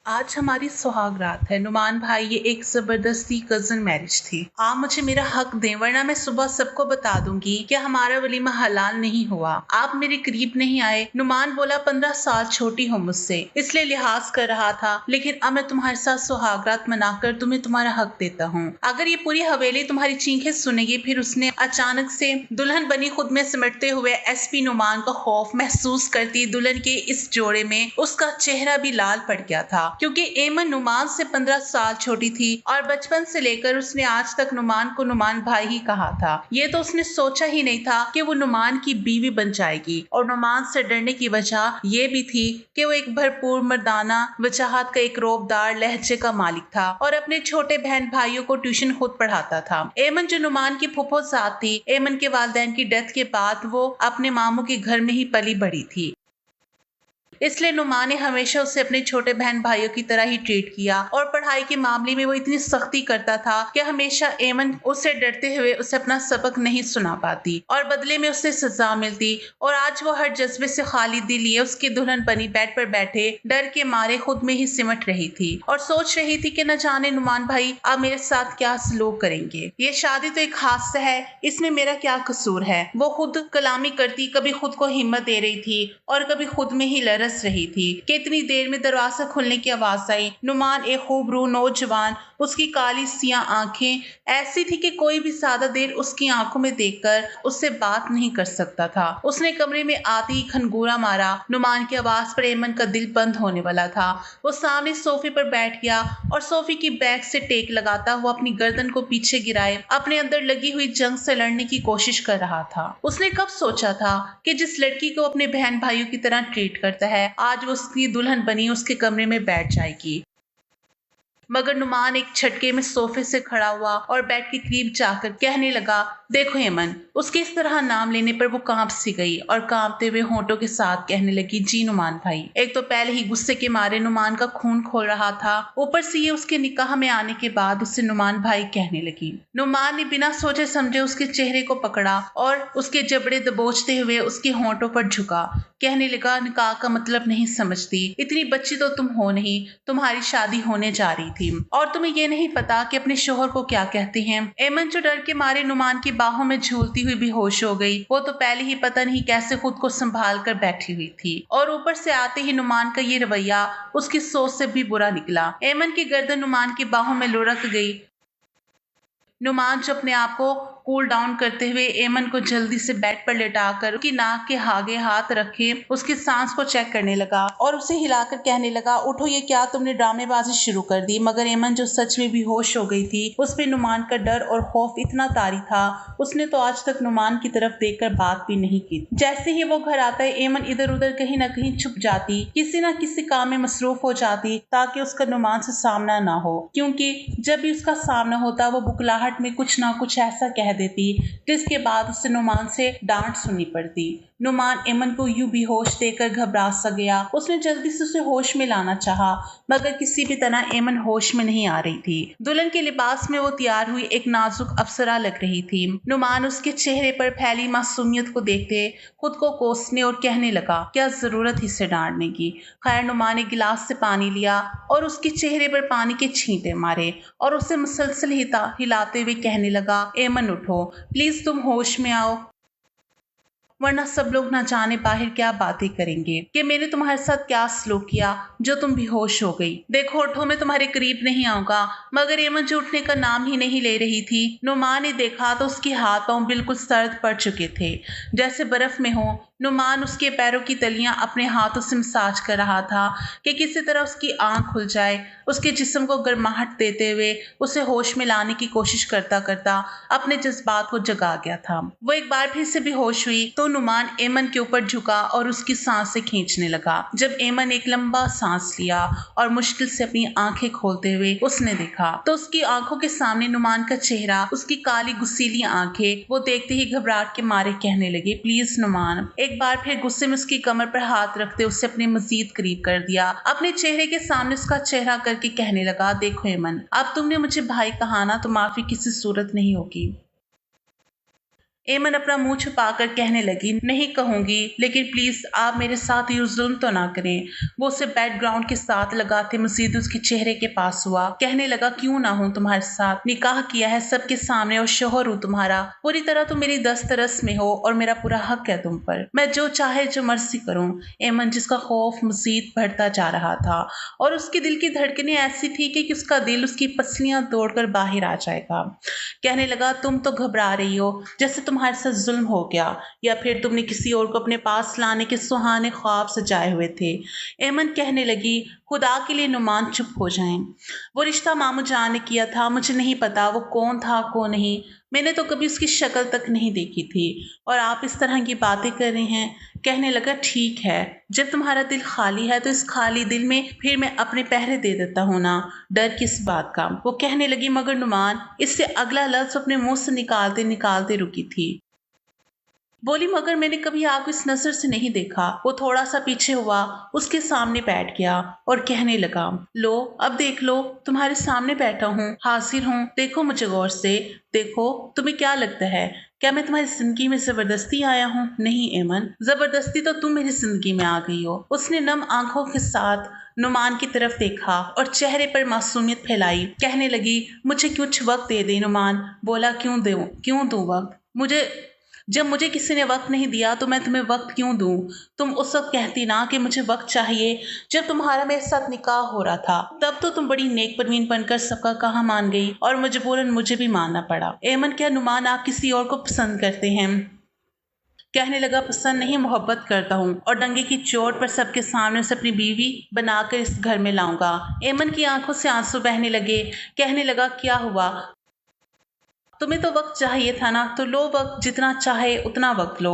आज हमारी सुहाग रात है नुमान भाई। ये एक जबरदस्ती कजन मैरिज थी। आप मुझे मेरा हक दें वरना मैं सुबह सबको बता दूंगी कि हमारा वलीमा हलाल नहीं हुआ। आप मेरे करीब नहीं आए। नुमान बोला 15 साल छोटी हो मुझसे इसलिए लिहाज कर रहा था, लेकिन अब मैं तुम्हारे साथ सुहाग रात मनाकर तुम्हें तुम्हारा हक देता हूँ। अगर ये पूरी हवेली तुम्हारी चीखें सुनेगी। फिर उसने अचानक से दुल्हन बनी खुद में सिमटते हुए एसपी नुमान का खौफ महसूस करती दुल्हन के इस जोड़े में उसका चेहरा भी लाल पड़ गया था, क्योंकि एमन नुमान से 15 साल छोटी थी और बचपन से लेकर उसने आज तक नुमान को नुमान भाई ही कहा था। ये तो उसने सोचा ही नहीं था कि वो नुमान की बीवी बन जाएगी। और नुमान से डरने की वजह ये भी थी कि वो एक भरपूर मर्दाना वजाहत का एक रोबदार लहजे का मालिक था और अपने छोटे बहन भाइयों को ट्यूशन खुद पढ़ाता था। एमन जो नुमान की फुफो साथ थी, एमन के वालिदैन की डेथ के बाद वो अपने मामू के घर में ही पली बड़ी थी, इसलिए नुमान ने हमेशा उसे अपने छोटे बहन भाइयों की तरह ही ट्रीट किया। और पढ़ाई के मामले में वो इतनी सख्ती करता था कि हमेशा एमन उससे डरते हुए उसे अपना सबक नहीं सुना पाती और बदले में उसे सजा मिलती। और आज वो हर जज्बे से खाली दिल लिए उसकी दुल्हन बनी बेड पर बैठे डर के मारे खुद में ही सिमट रही थी और सोच रही थी कि न जाने नुमान भाई अब मेरे साथ क्या सलूक करेंगे। ये शादी तो एक हादसा है, इसमें मेरा क्या कसूर है। वो खुद कलामी करती, कभी खुद को हिम्मत दे रही थी और कभी खुद में ही लरस रही थी कि इतनी देर में दरवाजा खुलने की आवाज आई। नुमान एक खूबरू नौजवान, उसकी काली सिया आंखें ऐसी थी कि कोई भी ज्यादा देर उसकी आंखों में देखकर उससे बात नहीं कर सकता था। उसने कमरे में आते ही खनगूरा मारा। नुमान की आवाज पर एमन का दिल बंद होने वाला था। वो सामने सोफे पर बैठ गया और सोफे की बैक से टेक लगाता हुआ अपनी गर्दन को पीछे गिराए अपने अंदर लगी हुई जंग से लड़ने की कोशिश कर रहा था। उसने कब सोचा था कि जिस लड़की को अपने बहन भाइयों की तरह ट्रीट करता है आज वो उसकी दुल्हन बनी उसके कमरे में बैठ जाएगी। मगर नुमान एक झटके में सोफे से खड़ा हुआ और बेड के करीब जाकर कहने लगा, देखो हेमन। उसके इस तरह नाम लेने पर वो कांप सी गई और कांपते हुए होंठों के साथ कहने लगी, जी नुमान भाई। एक तो पहले ही गुस्से के मारे नुमान का खून खोल रहा था, ऊपर से ये उसके निकाह में आने के बाद उससे नुमान भाई कहने लगी। नुमान ने बिना सोचे समझे उसके चेहरे को पकड़ा और उसके जबड़े दबोचते हुए उसके होंठों पर झुका। कहने लगा, निकाह का मतलब नहीं समझती, इतनी बच्ची तो तुम हो नहीं, तुम्हारी शादी होने जा रही थी और तुम्हें ये नहीं पता कि अपने शोहर को क्या कहते हैं। एमन जो डर के मारे नुमान की बाहों में झूलती हुई बेहोश हो गई। वो तो पहले ही पता नहीं कैसे खुद को संभाल कर बैठी हुई थी और ऊपर से आते ही नुमान का ये रवैया उसकी सोच से भी बुरा निकला। एमन की गर्दन नुमान की बाहों में लुढ़क गई। नुमान जो अपने आप को कूल डाउन करते हुए एमन को जल्दी से बेड पर लेटाकर उसकी नाक के आगे हाथ रखे उसकी सांस को चेक करने लगा और उसे हिलाकर कहने लगा, उठो, ये क्या तुमने ड्रामेबाजी शुरू कर दी। मगर एमन जो सच में बेहोश हो गई थी, उस पे नुमान का डर और खौफ इतना तारी था, उसने तो आज तक नुमान की तरफ देखकर बात भी नहीं की। जैसे ही वो घर आता है एमन इधर उधर कहीं ना कहीं छुप जाती, किसी न किसी काम में मसरूफ हो जाती ताकि उसका नुमान से सामना ना हो, क्योंकि जब भी उसका सामना होता वो बुकलाहट में कुछ ना कुछ ऐसा कह देती जिसके बाद उसे नुमान से डांट सुननी पड़ती। नुमान एमन को यूं बेहोश देखकर घबरा सा गया। उसने जल्दी से उसे होश में लाना चाहा, मगर किसी भी तरह एमन होश में नहीं आ रही थी। दुल्हन के लिबास में वो तैयार हुई एक नाजुक अप्सरा लग रही थी। नुमान उसके चेहरे पर फैली मासूमियत को देखते खुद को कोसने और कहने लगा, क्या जरूरत ही इसे डांटने की। खैर, नुमान ने गिलास से पानी लिया और उसके चेहरे पर पानी के छींटे मारे और उसे मुसलसल हिलाते हुए कहने लगा, एमन उठो, प्लीज तुम होश में आओ, वरना सब लोग ना जाने बाहर क्या बातें करेंगे कि मैंने तुम्हारे साथ क्या सलूक किया जो तुम बेहोश हो गई। देखो उठो, मैं तुम्हारे करीब नहीं आऊंगा। मगर एमन जो उठने का नाम ही नहीं ले रही थी। नुमान ने देखा तो उसके हाथ पांव बिल्कुल सर्द पड़ चुके थे, जैसे बर्फ में हो। नुमान उसके पैरों की तलियां अपने हाथों से मसाज कर रहा था कि किसी तरह उसकी आंख खुल जाए। उसके जिस्म को गर्माहट देते हुए उसे होश में लाने की कोशिश करता करता अपने जज्बात को जगा गया था। वो एक बार फिर से बेहोश हुई तो नुमान एमन के ऊपर झुका और उसकी सांसें खींचने लगा। जब एमन एक लंबा सांस लिया और मुश्किल से अपनी आंखें खोलते हुए उसने देखा तो उसकी आंखों के सामने नुमान का चेहरा, उसकी काली गुस्सीली आंखें। वो देखते ही घबराहट के मारे कहने लगे, प्लीज नुमान। एक बार फिर गुस्से में उसकी कमर पर हाथ रखते उसे अपने मजीद करीब कर दिया। अपने चेहरे के सामने उसका चेहरा करके कहने लगा, देखो एमन, अब तुमने मुझे भाई कहा ना तो माफी किसी सूरत नहीं होगी। एमन अपना मुंह छुपाकर कहने लगी, नहीं कहूंगी, लेकिन प्लीज आप मेरे साथ ये जुल्म तो ना करें। वो उसे बैकग्राउंड के साथ लगाते मजीद उसके चेहरे के पास हुआ, कहने लगा, क्यों ना हूं तुम्हारे साथ, निकाह किया है सबके सामने और शोहर हूं तुम्हारा, पूरी तरह तुम मेरी दस्तरस में हो और मेरा पूरा हक है तुम पर, मैं जो चाहे जो मर्जी करूं। एमन जिसका खौफ मजीद बढ़ता जा रहा था और उसके दिल की धड़कनें ऐसी थी कि उसका दिल उसकी पसलियां तोड़कर बाहर आ जाएगा। कहने लगा, तुम तो घबरा रही हो जैसे तुम्हारे साथ जुल्म हो गया या फिर तुमने किसी और को अपने पास लाने के सुहाने ख्वाब सजाए हुए थे। एमन कहने लगी, खुदा के लिए नुमान चुप हो जाएं। वो रिश्ता मामू जान ने किया था, मुझे नहीं पता वो कौन था कौन नहीं, मैंने तो कभी उसकी शक्ल तक नहीं देखी थी और आप इस तरह की बातें कर रहे हैं। कहने लगा, ठीक है, जब तुम्हारा दिल खाली है तो इस खाली दिल में फिर मैं अपने पहरे दे देता हूं ना, डर किस बात का। वो कहने लगी, मगर नुमान, इससे अगला लफ्ज अपने मुंह से निकालते निकालते रुकी थी। बोली, मगर मैंने कभी आपको इस नजर से नहीं देखा। वो थोड़ा सा पीछे हुआ, उसके सामने बैठ गया और कहने लगा, लो अब देख लो, तुम्हारे सामने बैठा हूँ, हाजिर हूँ, देखो मुझे गौर से, देखो तुम्हें क्या लगता है, क्या मैं तुम्हारी जिंदगी में जबरदस्ती आया हूँ? नहीं एमन, जबरदस्ती तो तुम मेरी जिंदगी में आ गई हो। उसने नम आंखों के साथ नुमान की तरफ देखा और चेहरे पर मासूमियत फैलाई, कहने लगी, मुझे कुछ वक्त दे दे नुमान। बोला, क्यों दूं वक्त? जब मुझे किसी ने वक्त नहीं दिया तो मैं तुम्हें वक्त क्यों दूं? तुम उस वक्त कहती ना कि मुझे वक्त चाहिए जब तुम्हारा मेरे साथ निकाह हो रहा था, तब तो तुम बड़ी नेक परवीन बनकर सबका कहा मान गई और मजबूरन मुझे भी मानना पड़ा। एमन, क्या नुमान आप किसी और को पसंद करते हैं? कहने लगा, पसंद नहीं, मोहब्बत करता हूँ और डंगे की चोट पर सबके सामने उसे अपनी बीवी बनाकर इस घर में लाऊंगा। एमन की आंखों से आंसू बहने लगे। कहने लगा, क्या हुआ, तुम्हें तो वक्त चाहिए था ना, तो लो वक्त, जितना चाहे उतना वक्त लो,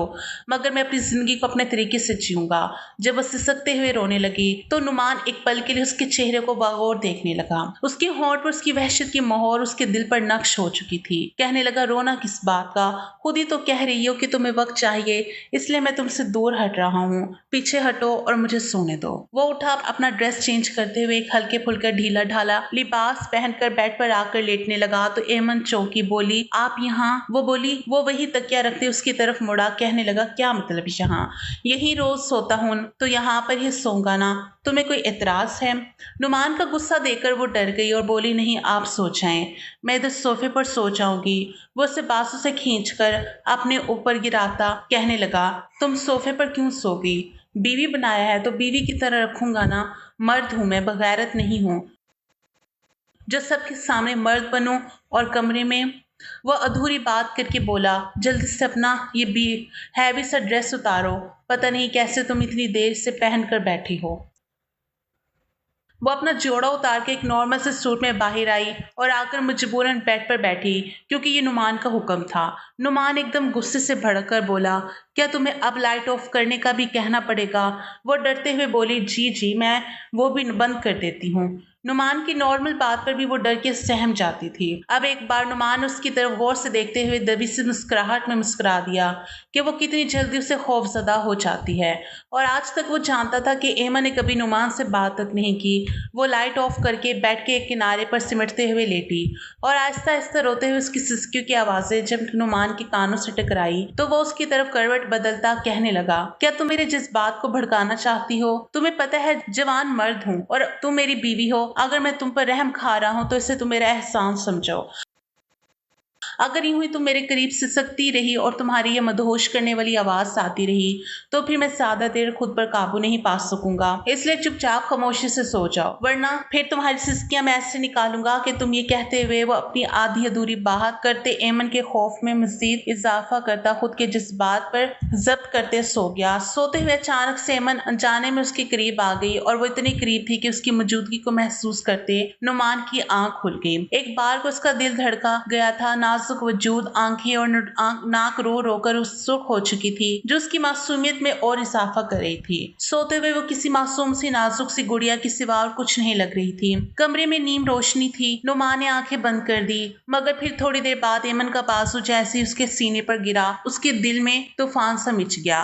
मगर मैं अपनी जिंदगी को अपने तरीके से जीऊंगा। जब वो सिसकते हुए रोने लगी तो नुमान एक पल के लिए उसके चेहरे को बागौर देखने लगा। उसके होंठ पर उसकी वहशत की मोहर उसके दिल पर नक्श हो चुकी थी। कहने लगा, रोना किस बात का, खुद ही तो कह रही हो कि तुम्हें वक्त चाहिए, इसलिए मैं तुमसे दूर हट रहा हूँ, पीछे हटो और मुझे सोने दो। वो उठा, अपना ड्रेस चेंज करते हुए एक हल्के फुल्का ढीला ढाला लिबास पहनकर बेड पर आकर लेटने लगा तो एमन चौंकी, बोली, आप यहाँ? वो बोली, वो वही तकिया रखते उसकी तरफ मुड़ा, कहने लगा, क्या मतलब यहाँ? यही रोज सोता हूँ तो यहाँ पर ही सोऊंगा ना, तुम्हें कोई एतराज है? नुमान का गुस्सा देखकर वो डर गई और बोली, नहीं आप सो जाएं, मैं इधर सोफे पर सो जाऊंगी। वो उसे बाजू से खींचकर अपने ऊपर गिराता कहने लगा, तुम सोफे पर क्यों सोगी? बीवी बनाया है तो बीवी की तरह रखूंगा ना, मर्द हूं मैं, बगैरत नहीं हूं जो सबके सामने मर्द बनूं। और कमरे में वह अधूरी बात करके बोला, जल्दी से अपना ये भी हैवी सा ड्रेस उतारो, पता नहीं कैसे तुम इतनी देर से पहन कर बैठी हो। वो अपना जोड़ा उतार के एक नॉर्मल से सूट में बाहर आई और आकर मजबूरन बेड पर बैठी क्योंकि ये नुमान का हुक्म था। नुमान एकदम गुस्से से भड़क कर बोला, क्या तुम्हें अब लाइट ऑफ करने का भी कहना पड़ेगा? वो डरते हुए बोली, जी जी, मैं वो भी बंद कर देती हूँ। नुमान की नॉर्मल बात पर भी वो डर के सहम जाती थी। अब एक बार नुमान उसकी तरफ गौर से देखते हुए दबी सी मुस्कुराहट में मुस्कुरा दिया कि वो कितनी जल्दी उसे खौफजदा हो जाती है। और आज तक वो जानता था कि एमा ने कभी नुमान से बात तक नहीं की। वो लाइट ऑफ करके बेड के एक किनारे पर सिमटते हुए लेटी और आहिस्ता आहिस्ता रोते हुए उसकी सिसकियों की आवाजें जब नुमान के कानों से टकराई तो वो उसकी तरफ करवट बदलता कहने लगा, क्या तुम मेरे जज्बात को भड़काना चाहती हो? तुम्हें पता है जवान मर्द हूँ और तुम मेरी बीवी हो, अगर मैं तुम पर रहम खा रहा हूं तो इसे तुम मेरा एहसान समझो। अगर यूं ही तुम मेरे करीब सिसकती रही और तुम्हारी ये मदहोश करने वाली आवाज आती रही तो फिर मैं ज्यादा देर खुद पर काबू नहीं पा सकूंगा, इसलिए चुपचाप खामोशी से सो जाओ, वरना फिर तुम्हारी सिसकियां मैं ऐसे निकालूंगा कि तुम ये कहते हुए वो अपनी आधी अधूरी बात करते एमन के खौफ में मजीद इजाफा करता खुद के जज्बात पर जब्त करते सो गया। सोते हुए अचानक से एमन अनजाने में उसके करीब आ गई और वो इतनी करीब थी कि उसकी मौजूदगी को महसूस करते नुमान की आंख खुल गई। एक बार को उसका दिल धड़का गया था, नाजुक वजूद, आंखें और नाक रो रो कर सुर्ख हो चुकी थी जो उसकी मासूमियत में और इजाफा कर रही थी। सोते हुए वो किसी मासूम सी नाजुक सी गुड़िया के सिवा और कुछ नहीं लग रही थी। कमरे में नीम रोशनी थी। नुमान ने आंखें बंद कर दी, मगर फिर थोड़ी देर बाद एमन का बाजू जैसे उसके सीने पर गिरा उसके दिल में तूफान सा मच गया।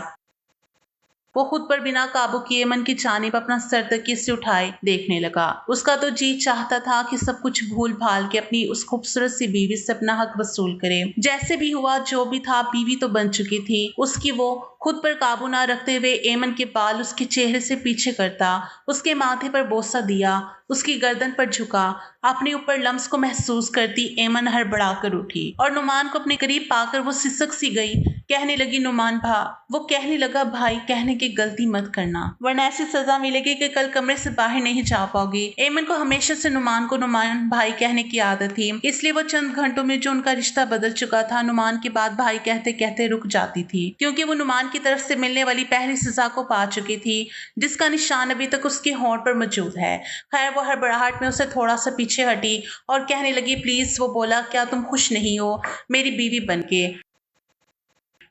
वो खुद पर बिना काबू किए एमन की जानिब अपना सर तकिए से उठाए देखने लगा। उसका तो जी चाहता था कि सब कुछ भूल भाल के अपनी उस खूबसूरत सी बीवी से अपना हक वसूल करे। जैसे भी हुआ जो भी था, बीवी तो बन चुकी थी उसकी। वो खुद पर काबू ना रखते हुए एमन के बाल उसके चेहरे से पीछे करता, उसके माथे पर बोसा दिया, उसकी गर्दन पर झुका। अपने ऊपर लम्स को महसूस करती एमन हड़बड़ा कर उठी और नुमान को अपने करीब पाकर वो सिसक सी गई। कहने लगी, नुमान वो कहने लगा, भाई कहने की गलती मत करना वरना ऐसी सजा मिलेगी कि कल कमरे से बाहर नहीं जा पाओगी। एमन को हमेशा से नुमान को नुमान भाई कहने की आदत थी, इसलिए वो चंद घंटों में जो उनका रिश्ता बदल चुका था, नुमान की बात भाई कहते कहते रुक जाती थी, क्योंकि वो नुमान की तरफ से मिलने वाली पहली सजा को पा चुकी थी, जिसका निशान अभी तक उसके होंठ पर मौजूद है। खैर वो हड़बड़ाहट में उसे थोड़ा सा पीछे हटी और कहने लगी, प्लीज। वो बोला, क्या तुम खुश नहीं हो मेरी बीवी बनके?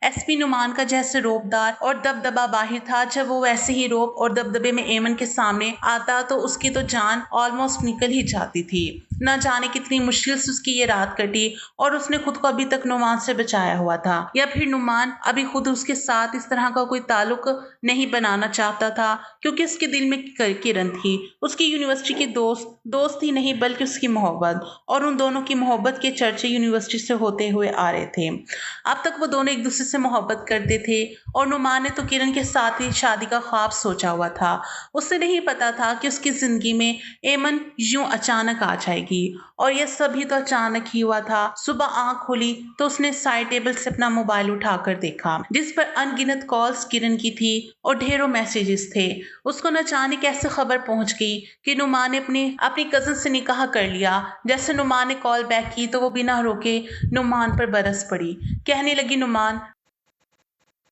एसपी नुमान का जैसे रोबदार और दबदबा बाहिर था, जब वो वैसे ही रोब और दबदबे में एमन के सामने आता तो उसकी तो जान ऑलमोस्ट निकल ही जाती थी। न जाने कितनी मुश्किल से उसकी ये रात कटी और उसने खुद को अभी तक नुमान से बचाया हुआ था, या फिर नुमान अभी खुद उसके साथ इस तरह का कोई ताल्लुक नहीं बनाना चाहता था, क्योंकि उसके दिल में किरण थी, उसकी यूनिवर्सिटी की दोस्त ही नहीं बल्कि उसकी मोहब्बत, और उन दोनों की मोहब्बत के चर्चे यूनिवर्सिटी से होते हुए आ रहे थे। अब तक वो दोनों एक दूसरे से मोहब्बत करते थे और नुमान ने तो किरण के साथ ही शादी का ख्वाब सोचा हुआ था। उसे नहीं पता था कि उसकी जिंदगी में एमन यूं अचानक आ जाएगी, और यह सभी तो अचानक ही हुआ था। सुबह आंख खोली तो उसने साइड टेबल से अपना मोबाइल उठाकर देखा, जिस पर अनगिनत कॉल्स किरण की थी और ढेरों मैसेजेस थे। उसको न जाने कैसे खबर पहुंच गई कि नुमान ने अपनी कजन से निकाह कर लिया। जैसे नुमान ने कॉल बैक की तो वो बिना रोके नुमान पर बरस पड़ी। कहने लगी, नुमान,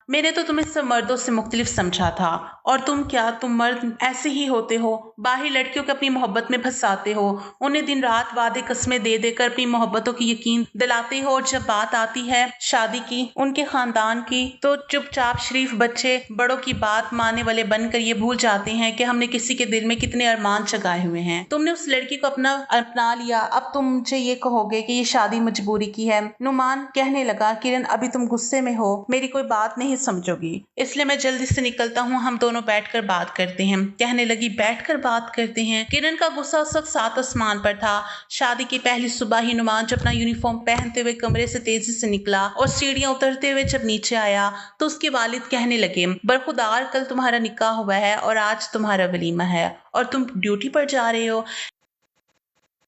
मैंने तो तुम्हें सब मर्दों से मुख्तलिफ समझा था, और तुम मर्द ऐसे ही होते हो, बाहर लड़कियों को अपनी मोहब्बत में फंसाते हो, उन्हें दिन रात वादे कस्में दे देकर अपनी मोहब्बतों की यकीन दिलाते हो, और जब बात आती है शादी की, उनके खानदान की, तो चुपचाप शरीफ बच्चे बड़ों की बात मानने वाले बनकर ये भूल जाते हैं कि हमने किसी के दिल में कितने अरमान जगाए हुए हैं। तुमने उस लड़की को अपना लिया, अब तुम मुझे ये कहोगे कि ये शादी मजबूरी की है। नुमान कहने लगा, किरण अभी तुम गुस्से में हो, मेरी कोई बात नहीं समझोगी, इसलिए मैं जल्दी से निकलता हूँ, हम दोनों बैठकर बात करते हैं। कहने लगी, बैठकर बात करते हैं? किरण का गुस्सा उस वक्त सात आसमान पर था। शादी की पहली सुबह ही नुमान जब अपना यूनिफॉर्म पहनते हुए कमरे से तेजी से निकला और सीढ़ियां उतरते हुए जब नीचे आया तो उसके वालिद कहने लगे, बरखुदार कल तुम्हारा निकाह हुआ है और आज तुम्हारा वलीमा है और तुम ड्यूटी पर जा रहे हो।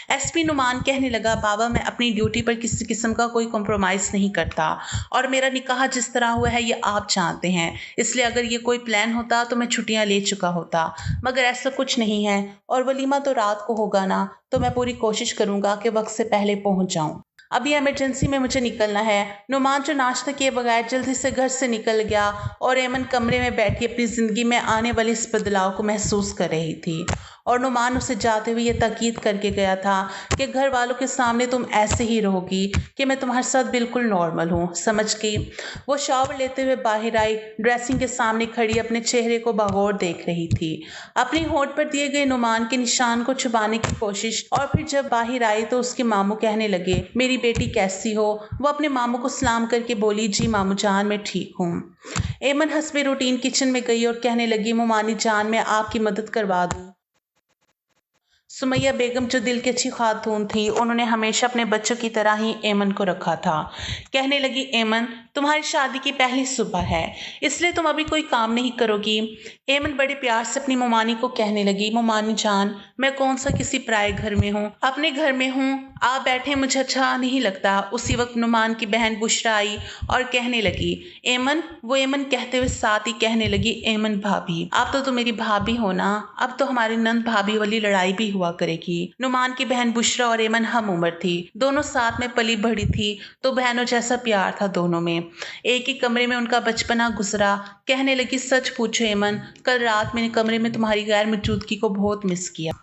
एसपी नुमान कहने लगा, बाबा मैं अपनी ड्यूटी पर किसी किस्म का कोई कॉम्प्रोमाइज़ नहीं करता, और मेरा निकाह जिस तरह हुआ है ये आप जानते हैं, इसलिए अगर ये कोई प्लान होता तो मैं छुट्टियां ले चुका होता, मगर ऐसा कुछ नहीं है, और वलीमा तो रात को होगा ना, तो मैं पूरी कोशिश करूंगा कि वक्त से पहले पहुंच जाऊं। अभी इमरजेंसी में मुझे निकलना है। नुमान जो नाश्ता किए बगैर जल्दी से घर से निकल गया, और एमन कमरे में बैठी अपनी जिंदगी में आने वाले इस बदलाव को महसूस कर रही थी, और नुमान उसे जाते हुए ये ताकीद करके गया था कि घर वालों के सामने तुम ऐसे ही रहोगी कि मैं तुम्हारे साथ बिल्कुल नॉर्मल हूँ, समझ गई। वो शावर लेते हुए बाहर आई, ड्रेसिंग के सामने खड़ी अपने चेहरे को बगौर देख रही थी, अपनी होंठ पर दिए गए नुमान के निशान को छुपाने की कोशिश। और फिर जब बाहर आई तो उसके मामू कहने लगे, मेरी बेटी कैसी हो? वो अपने मामू को सलाम करके बोली, जी मामू जान मैं ठीक हूँ। एमन हस्बे रूटीन किचन में गई और कहने लगी, मोमानी जान मैं आपकी मदद करवा दूँ। सुमैया बेगम जो दिल की अच्छी खातून थी, उन्होंने हमेशा अपने बच्चों की तरह ही एमन को रखा था। कहने लगी, एमन तुम्हारी शादी की पहली सुबह है, इसलिए तुम अभी कोई काम नहीं करोगी। एमन बड़े प्यार से अपनी मोमानी को कहने लगी, मोमानी जान मैं कौन सा किसी पराए घर में हूँ, अपने घर में हूँ, आप बैठे मुझे अच्छा नहीं लगता। उसी वक्त नुमान की बहन बुशरा आई और कहने लगी, एमन। वो एमन कहते हुए साथ ही कहने लगी, एमन भाभी आप तो मेरी भाभी हो ना, अब तो हमारी नंद भाभी वाली लड़ाई भी हुआ करेगी। नुमान की बहन बुशरा और एमन हम उम्र थी, दोनों साथ में पली बढ़ी थी, तो बहनों जैसा प्यार था दोनों में, एक ही कमरे में उनका बचपना गुजरा। कहने लगी, सच पूछो एमन, कल रात मैंने कमरे में तुम्हारी गैर मौजूदगी को बहुत मिस किया।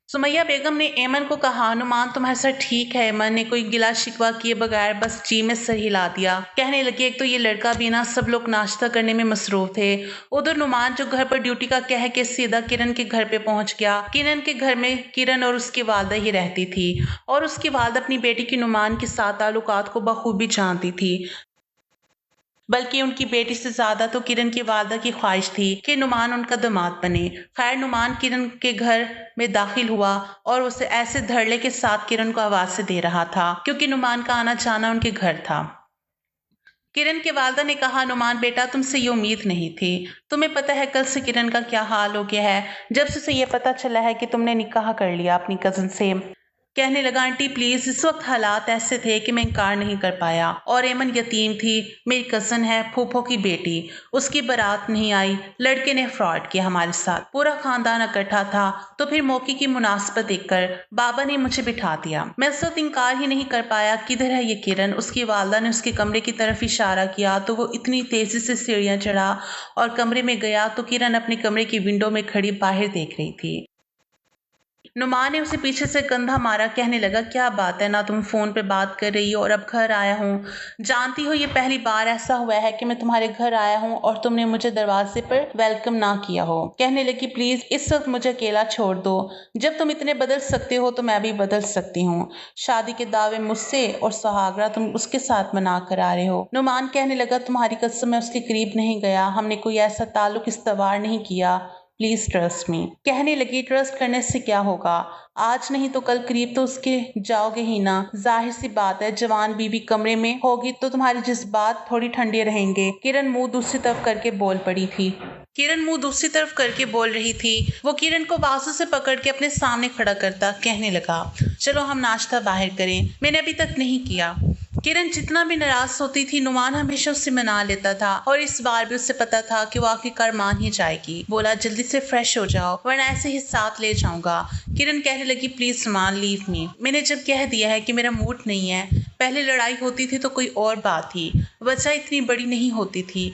सुमैया बेगम ने एमन को कहा, नुमान तुम्हारे साथ ठीक है। एमन ने कोई गिला शिकवा किए बगैर बस जी में सर हिला दिया। कहने लगी, एक तो ये लड़का भी ना, सब लोग नाश्ता करने में मसरूफ थे। उधर नुमान जो घर पर ड्यूटी का कह के सीधा किरण के घर पे पहुंच गया। किरण के घर में किरण और उसकी वालदा ही रहती थी, और उसकी वालदा अपनी बेटी की नुमान के साथ ताल्लुकात को बखूबी जानती थी। बल्कि उनकी बेटी से ज्यादा तो किरण की वालदा की ख्वाहिश थी कि नुमान उनका दामाद बने। खैर, नुमान किरण के घर में दाखिल हुआ और उसे ऐसे धड़ल्ले के साथ किरण को आवाज़ें दे रहा था क्योंकि नुमान का आना जाना उनके घर था। किरण के वालदा ने कहा, नुमान बेटा, तुमसे ये उम्मीद नहीं थी। तुम्हें पता है कल से किरण का क्या हाल हो गया है जब से उसे ये पता चला है कि तुमने निकाह कर लिया अपनी कजन से। कहने लगा, आंटी प्लीज, इस वक्त हालात ऐसे थे कि मैं इनकार नहीं कर पाया और एमन यतीम थी, मेरी कजन है, फूफो की बेटी, उसकी बारात नहीं आई, लड़के ने फ्रॉड किया हमारे साथ, पूरा खानदान इकट्ठा था। तो फिर मौके की मुनासिबत देखकर बाबा ने मुझे बिठा दिया। मैं उस वक्त इनकार ही नहीं कर पाया। किधर है ये किरण? उसकी वालदा ने उसके कमरे की तरफ इशारा किया तो वो इतनी तेजी से सीढ़ियां चढ़ा और कमरे में गया तो किरण अपने कमरे की विंडो में खड़ी बाहर देख रही थी। नुमान ने उसे पीछे से कंधा मारा। कहने लगा, क्या बात है, ना तुम फोन पे बात कर रही हो और अब घर आया हूँ। जानती हो ये पहली बार ऐसा हुआ है कि मैं तुम्हारे घर आया हूँ और तुमने मुझे दरवाजे पर वेलकम ना किया हो। कहने लगी, प्लीज इस वक्त मुझे अकेला छोड़ दो। जब तुम इतने बदल सकते हो तो मैं भी बदल सकती हूँ। शादी के दावे मुझसे और सुहागरा तुम उसके साथ मना कर आ रहे हो। नुमान कहने लगा, तुम्हारी कसम मैं उसके करीब नहीं गया, हमने कोई ऐसा ताल्लुक इस्तवार नहीं किया, प्लीज ट्रस्ट मी। कहने लगी, ट्रस्ट करने से क्या होगा, आज नहीं तो कल करीब तो उसके जाओगे ही ना। जाहिर सी बात है, जवान बीबी कमरे में होगी तो तुम्हारे जज्बात थोड़ी ठंडे रहेंगे। किरण मुंह दूसरी तरफ करके बोल पड़ी थी। वो किरण को बाजू से पकड़ के अपने सामने खड़ा करता कहने लगा, चलो हम नाश्ता बाहर करें, मैंने अभी तक नहीं किया। किरण जितना भी नाराज होती थी, नुमान हमेशा उससे मना लेता था और इस बार भी उसे पता था कि वो आखिरकार मान ही जाएगी। बोला, जल्दी से फ्रेश हो जाओ वरना ऐसे ही साथ ले जाऊंगा। किरण कहने लगी, प्लीज नुमान लीव मी। मैंने जब कह दिया है कि मेरा मूड नहीं है। पहले लड़ाई होती थी तो कोई और बात थी, वजह इतनी बड़ी नहीं होती थी,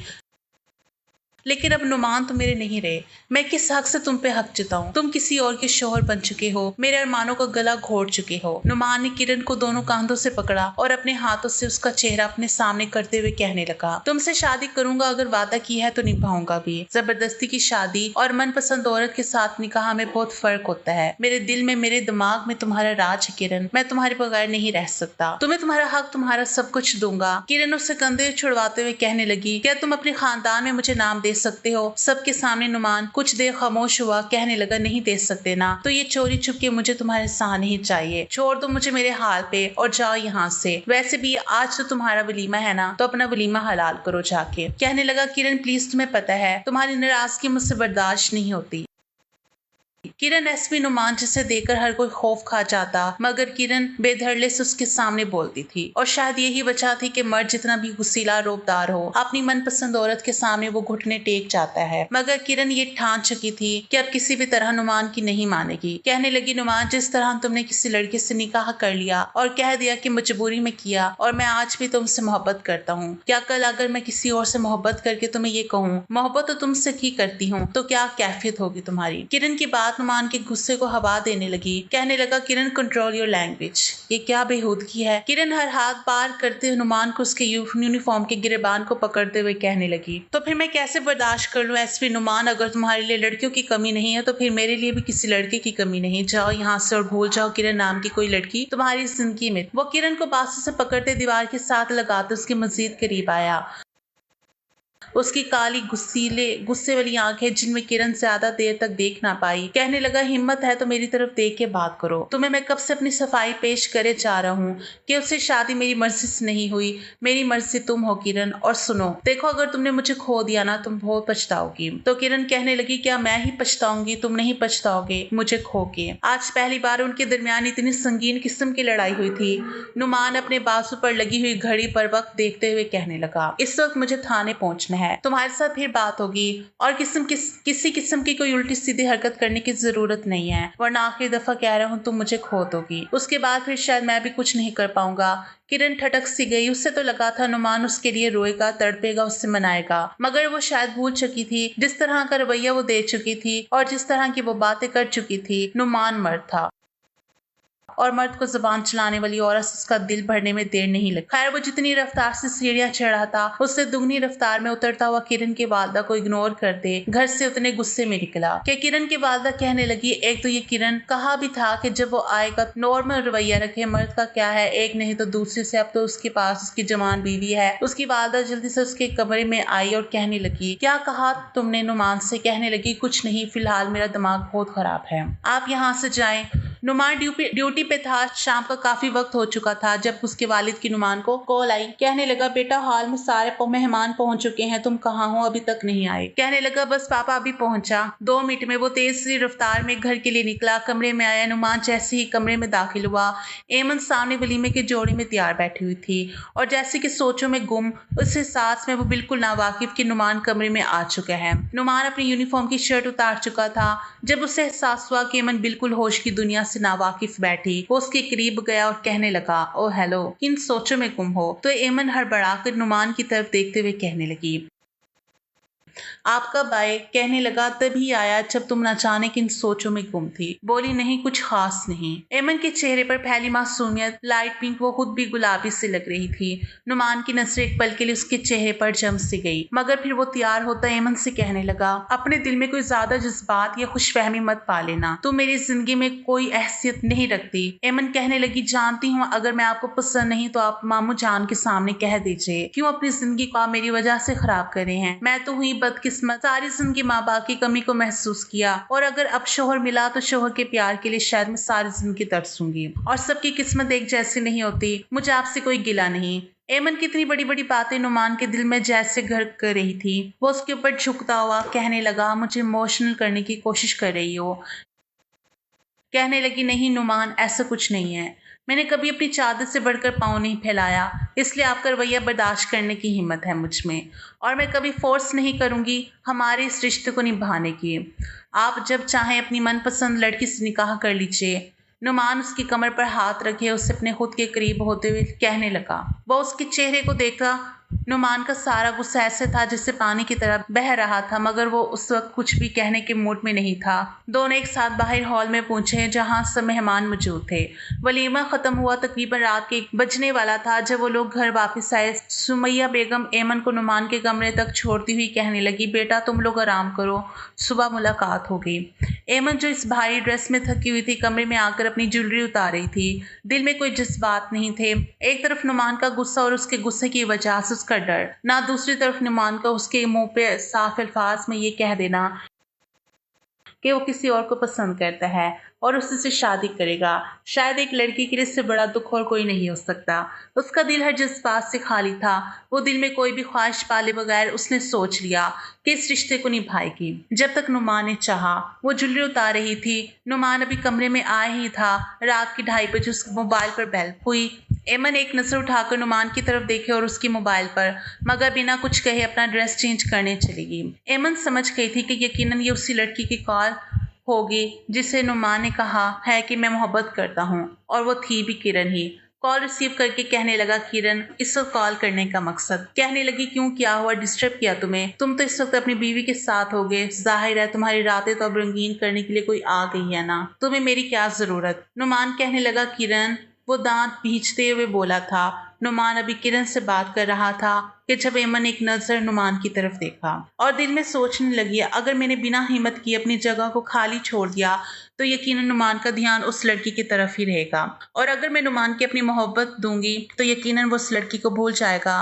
लेकिन अब नुमान तो मेरे नहीं रहे। मैं किस हक से तुम पे हक जताऊं? तुम किसी और के शोहर बन चुके हो, मेरे अरमानों का गला घोट चुके हो। नुमान ने किरण को दोनों कांधों से पकड़ा और अपने हाथों से उसका चेहरा अपने सामने करते हुए कहने लगा, तुमसे शादी करूंगा, अगर वादा की है तो निभाऊंगा भी। जबरदस्ती की शादी और मनपसंद औरत के साथ निकाह में बहुत फर्क होता है। मेरे दिल में, मेरे दिमाग में तुम्हारा राज है किरण, मैं तुम्हारे बगैर नहीं रह सकता। तुम्हें तुम्हारा हक, तुम्हारा सब कुछ दूंगा। किरण उससे कंधे छुड़वाते हुए कहने लगी, क्या तुम अपने खानदान में मुझे नाम दे सकते हो? सबके सामने नुमान कुछ देर खामोश हुआ। कहने लगा, नहीं दे सकते ना, तो ये चोरी छुपके मुझे तुम्हारे साथ नहीं चाहिए। छोड़ दो मुझे मेरे हाल पे और जाओ यहाँ से। वैसे भी आज तो तुम्हारा वलीमा है ना, तो अपना वलीमा हलाल करो जाके। कहने लगा, किरण प्लीज, तुम्हें पता है तुम्हारी नाराजगी मुझसे बर्दाश्त नहीं होती। किरण एसपी नुमान जिसे देखकर हर कोई खौफ खा जाता, मगर किरण बेधड़ले से उसके सामने बोलती थी और शायद यही वजह थी कि मर्द जितना भी गुस्सीला रोबदार हो, अपनी मनपसंद औरत के सामने वो घुटने टेक जाता है। मगर किरण ये ठान चुकी थी कि अब किसी भी तरह नुमान की नहीं मानेगी। कहने लगी, नुमान, जिस तरह तुमने किसी लड़के से निकाह कर लिया और कह दिया कि मजबूरी में किया, और मैं आज भी तुमसे मोहब्बत करता हूँ, क्या कल अगर मैं किसी और से मोहब्बत करके तुम्हें ये कहूँ मोहब्बत तो तुमसे ही करती हूँ, तो क्या कैफियत होगी तुम्हारी? किरण की बात नुमान के गुस्से को हवा देने लगी। कहने लगा, किरण कंट्रोल योर लैंग्वेज, ये क्या बेहूदगी है? किरण हर हाथ पार करते हुए नुमान को उसके यूनिफॉर्म के गिरेबान को पकड़ते हुए कहने लगी, तो फिर मैं कैसे बर्दाश्त कर लूं एसपी नुमान? अगर तुम्हारे लिए लड़कियों की कमी नहीं है तो फिर मेरे लिए भी किसी लड़के की कमी नहीं। जाओ यहाँ से और भूल जाओ किरण नाम की कोई लड़की तुम्हारी जिंदगी में। वो किरण को बाजू से पकड़ते दीवार के साथ लगाते उसके मजीद करीब आया। उसकी काली गुस्से वाली आंखें जिनमें किरण ज्यादा देर तक देख ना पाई। कहने लगा, हिम्मत है तो मेरी तरफ देख के बात करो। तुम्हें मैं कब से अपनी सफाई पेश करे जा रहा हूँ कि उससे शादी मेरी मर्जी से नहीं हुई, मेरी मर्जी तुम हो किरण। और सुनो, देखो अगर तुमने मुझे खो दिया ना, तुम बहुत पछताओगी। तो किरण कहने लगी, क्या मैं ही पछताऊंगी? तुम नहीं पछताओगे मुझे खो के। आज पहली बार उनके दरमियान इतनी संगीन किस्म की लड़ाई हुई थी। नुमान अपने बाजू पर लगी हुई घड़ी पर वक्त देखते हुए कहने लगा, इस वक्त मुझे थाने पहुंचना है, तुम्हारे साथ फिर बात होगी और किसी किस्म की कोई उल्टी सीधी हरकत करने की जरूरत नहीं है, वरना आखिरी दफा कह रहा हूँ तुम मुझे खो दोगी। उसके बाद फिर शायद मैं भी कुछ नहीं कर पाऊंगा। किरण ठटक सी गई। उससे तो लगा था नुमान उसके लिए रोएगा, तड़पेगा, उससे मनाएगा, मगर वो शायद भूल चुकी थी जिस तरह का रवैया वो दे चुकी थी और जिस तरह की वो बातें कर चुकी थी। नुमान मर्द था और मर्द को जुबान चलाने वाली औरत से उसका दिल भरने में देर नहीं लगी। खैर, वो जितनी रफ्तार से सीढ़ियां चढ़ रहा था उससे दुगनी रफ्तार में उतरता हुआ किरण की वालदा को इग्नोर कर दे घर से उतने गुस्से में निकला कि किरण की वालदा कहने लगी, एक तो ये किरण कहा भी था कि जब वो आएगा नॉर्मल रवैया रखे, मर्द का क्या है, एक नहीं तो दूसरे से अब तो उसके पास उसकी जवान बीवी है। उसकी वालदा जल्दी से उसके कमरे में आई और कहने लगी, क्या कहा तुमने नुमान से? कहने लगी, कुछ नहीं, फिलहाल मेरा दिमाग बहुत खराब है, आप यहाँ से जाएं। नुमान ड्यूटी पे था। शाम का काफी वक्त हो चुका था जब उसके वालिद की नुमान को कॉल आई। कहने लगा, बेटा हॉल में सारे मेहमान पहुंच चुके हैं, तुम कहाँ हो, अभी तक नहीं आए? कहने लगा, बस पापा अभी पहुंचा। 2 मिनट में वो तेज सी रफ्तार में घर के लिए निकला। कमरे में आया। नुमान जैसे ही कमरे में दाखिल हुआ, एमन सामने वलीमे के जोड़े में तैयार बैठी हुई थी और जैसे कि सोचों में गुम, उस एहसास में वो बिल्कुल नावाकिफ कि नुमान कमरे में आ चुका है। नुमान अपनी यूनिफॉर्म की शर्ट उतार चुका था। जब उसे एहसास हुआ कि एमन बिल्कुल होश की दुनिया से नावाकिफ बैठी, वो उसके करीब गया और कहने लगा, ओ हेलो, किन सोचों में गुम हो? तो एमन हड़बड़ाकर नुमान की तरफ देखते हुए कहने लगी, आप कब आए? कहने लगा, तभी आया जब तुम न जाने किन सोचों में गुम थी। बोली, नहीं, कुछ खास नहीं। एमन के चेहरे पर फैली मासूमियत, लाइट पिंक, वो खुद भी गुलाबी से लग रही थी। नुमान की नजरें एक पल के लिए उसके चेहरे पर जम सी गई, मगर फिर वो तैयार होता एमन से कहने लगा, अपने दिल में कोई ज्यादा जज्बात या खुशफहमी मत पा लेना, तुम मेरी जिंदगी में कोई हैसियत नहीं रखती। एमन कहने लगी, जानती हूँ, अगर मैं आपको पसंद नहीं तो आप मामू जान के सामने कह दीजिए, क्यों अपनी जिंदगी को आप मेरी वजह से खराब करे हैं? मैं तो हुई बदकिस्मत, सारी जिंदगी माँ बाप की कमी को महसूस किया और अगर अब शोहर मिला तो शोहर के प्यार के लिए शायद मैं सारी जिंदगी तरसूंगी। और सबकी किस्मत एक जैसी नहीं होती, मुझे आपसे कोई गिला नहीं। एमन की इतनी बड़ी बड़ी बातें नुमान के दिल में जैसे घर कर रही थी। वो उसके ऊपर झुकता हुआ कहने लगा, मुझे इमोशनल करने की कोशिश कर रही हो? कहने लगी, नहीं नुमान, ऐसा कुछ नहीं है, मैंने कभी अपनी चादर से बढ़कर पाँव नहीं फैलाया, इसलिए आपका रवैया बर्दाश्त करने की हिम्मत है मुझ में और मैं कभी फोर्स नहीं करूंगी हमारे इस रिश्ते को निभाने की। आप जब चाहें अपनी मनपसंद लड़की से निकाह कर लीजिए। नुमान उसकी कमर पर हाथ रखे उसे अपने खुद के करीब होते हुए कहने लगा। वो उसके चेहरे को देखा। नुमान का सारा गुस्सा ऐसे था जिससे पानी की तरह बह रहा था, मगर वो उस वक्त कुछ भी कहने के मूड में नहीं था। दोनों एक साथ बाहर हॉल में पहुंचे जहां सब मेहमान मौजूद थे। वलीमा खत्म हुआ तकरीबन रात के 1 बजने वाला था जब वो लोग घर वापस आए। सुमैया बेगम एमन को नुमान के कमरे तक छोड़ती हुई कहने लगी, बेटा तुम लोग आराम करो, सुबह मुलाकात होगी। एमन जो इस भारी ड्रेस में थकी हुई थी, कमरे में आकर अपनी ज्वेलरी उतार रही थी। दिल में कोई जज्बात नहीं थे। एक तरफ नुमान का गुस्सा और उसके गुस्से की वजह से उसका डर, ना दूसरी तरफ नुमान का उसके मुंह पे साफ अल्फाज में ये कह देना कि वो किसी और को पसंद करता है और उसी से शादी करेगा। शायद एक लड़की के लिए इससे बड़ा दुख और कोई नहीं हो सकता। उसका दिल हर जज्बात से खाली था। वो दिल में कोई भी ख्वाहिश पाले बगैर उसने सोच लिया कि इस रिश्ते को निभाएगी जब तक नुमान ने चाहा। वो ज्वेलरी उतार रही थी। नुमान अभी कमरे में आया ही था। रात की 2:30 बजे उसके मोबाइल पर बेल हुई। एमन एक नजर उठाकर नुमान की तरफ देखे और उसके मोबाइल पर, मगर बिना कुछ कहे अपना ड्रेस चेंज करने चली गई। एमन समझ गई थी कि यकीनन ये उसी लड़की की कॉल होगी जिसे नुमान ने कहा है कि मैं मोहब्बत करता हूँ, और वो थी भी किरण ही। कॉल रिसीव करके कहने लगा, किरण, इस वक्त कॉल करने का मकसद? कहने लगी, क्यों, क्या हुआ, डिस्टर्ब किया तुम्हें? तुम तो इस वक्त अपनी बीवी के साथ होगे, जाहिर है तुम्हारी रातें तो अब रंगीन करने के लिए कोई आ गई है ना, तुम्हें मेरी क्या जरूरत? नुमान कहने लगा, किरण, वो दांत भींचते हुए बोला था। नुमान अभी किरण से बात कर रहा था कि जब एमन एक नजर नुमान की तरफ देखा और दिल में सोचने लगी, अगर मैंने बिना हिम्मत किए अपनी जगह को खाली छोड़ दिया तो यकीनन नुमान का ध्यान उस लड़की की तरफ ही रहेगा, और अगर मैं नुमान की अपनी मोहब्बत दूंगी तो यकीनन वो उस लड़की को भूल जाएगा।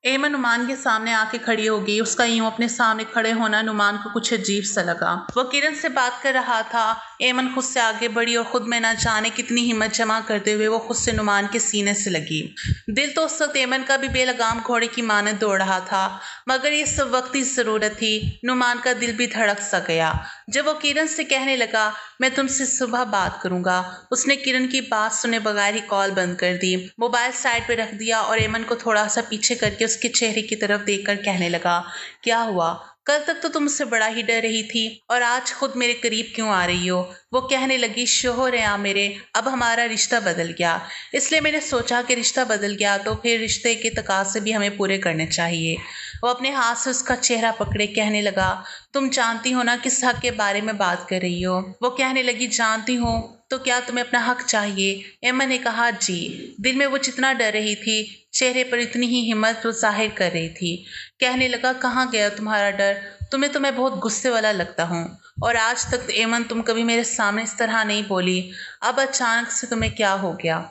एमन नुमान के सामने आके खड़ी हो गई। उसका यूं अपने सामने खड़े होना नुमान को कुछ अजीब सा लगा। वो किरण से बात कर रहा था। एमन खुद से आगे बढ़ी और खुद में ना जाने कितनी हिम्मत जमा करते हुए वो खुद से नुमान के सीने से लगी। दिल तो उस वक्त एमन का भी बेलगाम घोड़े की मानद दौड़ रहा था, मगर ये सब वक्त की जरूरत थी। नुमान का दिल भी धड़क सा गया जब वो किरण से कहने लगा, मैं तुमसे सुबह बात करूंगा। उसने किरण की बात सुने बगैर ही कॉल बंद कर दी, मोबाइल साइड पे रख दिया और एमन को थोड़ा सा पीछे करके उसके चेहरे की तरफ देखकर कहने लगा, क्या हुआ? कल तक तो तुम मुझसे बड़ा ही डर रही थी और आज खुद मेरे करीब क्यों आ रही हो? वो कहने लगी, शोहर है मेरे, अब हमारा रिश्ता बदल गया, इसलिए मैंने सोचा कि रिश्ता बदल गया तो फिर रिश्ते के तकाज़े भी हमें पूरे करने चाहिए। वो अपने हाथ से उसका चेहरा पकड़े कहने लगा, तुम जानती हो ना किस हक के बारे में बात कर रही हो? वो कहने लगी, जानती हूँ, तो क्या तुम्हें अपना हक चाहिए? एम्मा ने कहा, जी। दिल में वो जितना डर रही थी, चेहरे पर इतनी ही हिम्मत वो जाहिर कर रही थी। कहने लगा, कहाँ गया तुम्हारा डर? तुम्हें तो मैं बहुत गुस्से वाला लगता हूँ, और आज तक एमन तुम कभी मेरे सामने इस तरह नहीं बोली, अब अचानक से तुम्हें क्या हो गया?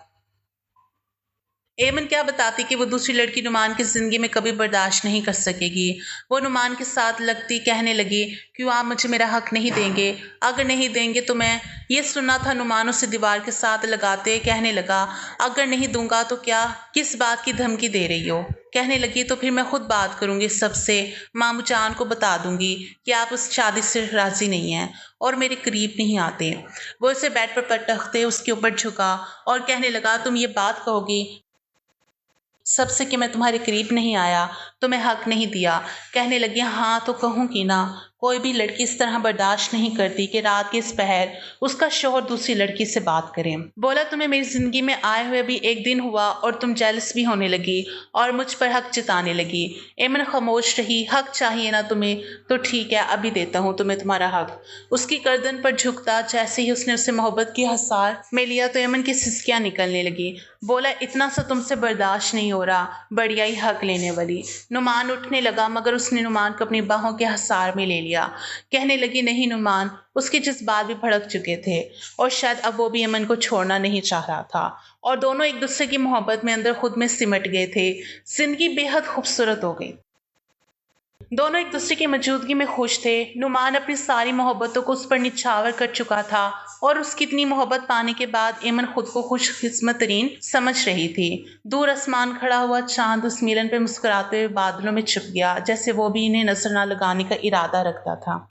एमन क्या बताती कि वो दूसरी लड़की नुमान की ज़िंदगी में कभी बर्दाश्त नहीं कर सकेगी। वो नुमान के साथ लगती कहने लगी, क्यों आप मुझे मेरा हक नहीं देंगे? अगर नहीं देंगे तो मैं ये सुना था नुमान उसे दीवार के साथ लगाते कहने लगा, अगर नहीं दूंगा तो क्या? किस बात की धमकी दे रही हो? कहने लगी, तो फिर मैं खुद बात करूंगी सबसे, मामू जान को बता दूंगी कि आप उस शादी से राजी नहीं हैं और मेरे करीब नहीं आते। वो उसे बेड पर पटकते उसके ऊपर झुका और कहने लगा, तुम ये बात कहोगी सबसे कि मैं तुम्हारे करीब नहीं आया, तुम्हें हक नहीं दिया? कहने लगी, हाँ तो कहूँगी ना, कोई भी लड़की इस तरह बर्दाश्त नहीं करती कि रात के इस पहर उसका शौहर दूसरी लड़की से बात करे। बोला, तुम्हें मेरी जिंदगी में आए हुए भी एक दिन हुआ और तुम जेलस भी होने लगी और मुझ पर हक जताने लगी। एमन खामोश रही। हक चाहिए ना तुम्हें, तो ठीक है, अभी देता हूँ तुम्हें तुम्हारा हक। उसकी गर्दन पर झुकता जैसे ही उसने उसे मोहब्बत की हसार में लिया तो एमन की सिसकियां निकलने लगी। बोला, इतना सा तुमसे बर्दाश्त नहीं हो रहा, बढ़िया ही हक लेने वाली। नुमान उठने लगा मगर उसने नुमान को अपनी बाहों के हसार में ले लिया। कहने लगी, नहीं नुमान, उसके जज्बात भी भड़क चुके थे और शायद अब वो भी अमन को छोड़ना नहीं चाह रहा था और दोनों एक दूसरे की मोहब्बत में अंदर खुद में सिमट गए थे। जिंदगी बेहद खूबसूरत हो गई। दोनों एक दूसरे की मौजूदगी में खुश थे। नुमान अपनी सारी मोहब्बतों को उस पर निछावर कर चुका था और उसकी इतनी मोहब्बत पाने के बाद एमन खुद को खुशकिस्मत तरीन समझ रही थी। दूर आसमान खड़ा हुआ चांद उस मिलन पे मुस्कुराते हुए बादलों में छुप गया, जैसे वो भी इन्हें नजर न लगाने का इरादा रखता था।